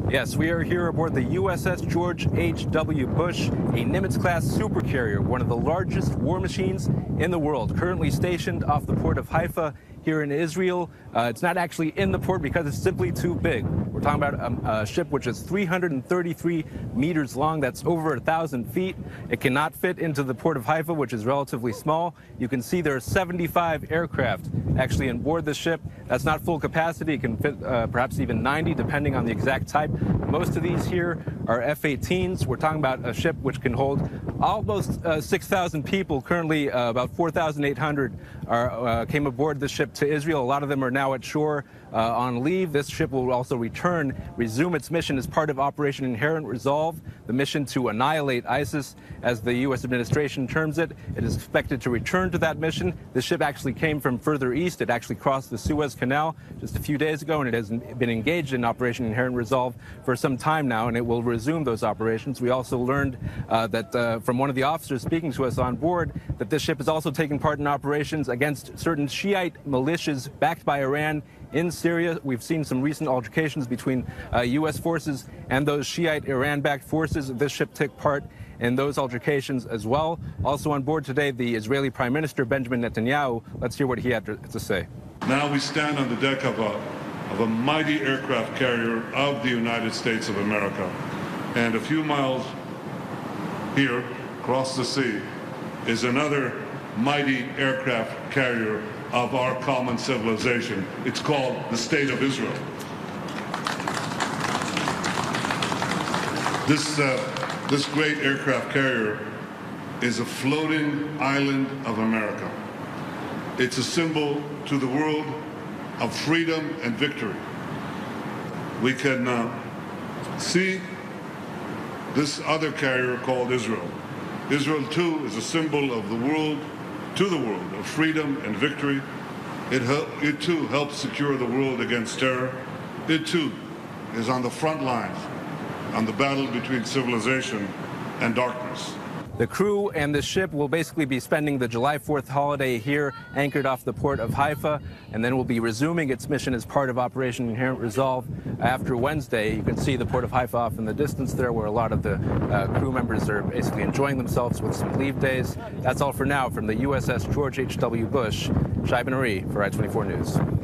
Yes, we are here aboard the USS George H.W. Bush, a Nimitz-class supercarrier, one of the largest war machines in the world, currently stationed off the port of Haifa here in Israel. It's not actually in the port because it's simply too big. We're talking about a ship which is 333 meters long. That's over 1,000 feet. It cannot fit into the port of Haifa, which is relatively small. You can see there are 75 aircraft actually on board the ship. That's not full capacity. It can fit perhaps even 90, depending on the exact type. Most of these here are F-18s. We're talking about a ship which can hold almost 6,000 people. Currently, about 4,800 came aboard the ship to Israel. A lot of them are now at shore on leave. This ship will also resume its mission as part of Operation Inherent Resolve, the mission to annihilate ISIS, as the U.S. administration terms it. It is expected to return to that mission. The ship actually came from further east. It actually crossed the Suez Canal just a few days ago, and it has been engaged in Operation Inherent Resolve for some time now, and it will resume those operations. We also learned that from one of the officers speaking to us on board that this ship is also taking part in operations against certain Shiite militias backed by Iran in Syria. We've seen some recent altercations between U.S. forces and those Shiite Iran-backed forces. This ship took part in those altercations as well. Also on board today, the Israeli Prime Minister Benjamin Netanyahu. Let's hear what he had to say. Now we stand on the deck of a mighty aircraft carrier of the United States of America. And a few miles here, across the sea, is another mighty aircraft carrier of our common civilization. It's called the State of Israel. This great aircraft carrier is a floating island of America. It's a symbol to the world of freedom and victory. We can see this other carrier called Israel. Israel, too, is a symbol of the world, to the world, of freedom and victory. It too helps secure the world against terror. It too is on the front lines on the battle between civilization and darkness. The crew and the ship will basically be spending the July 4th holiday here, anchored off the port of Haifa, and then will be resuming its mission as part of Operation Inherent Resolve after Wednesday. You can see the port of Haifa off in the distance there, where a lot of the crew members are basically enjoying themselves with some leave days. That's all for now from the USS George H.W. Bush. Shai Ben-Ari for I-24 News.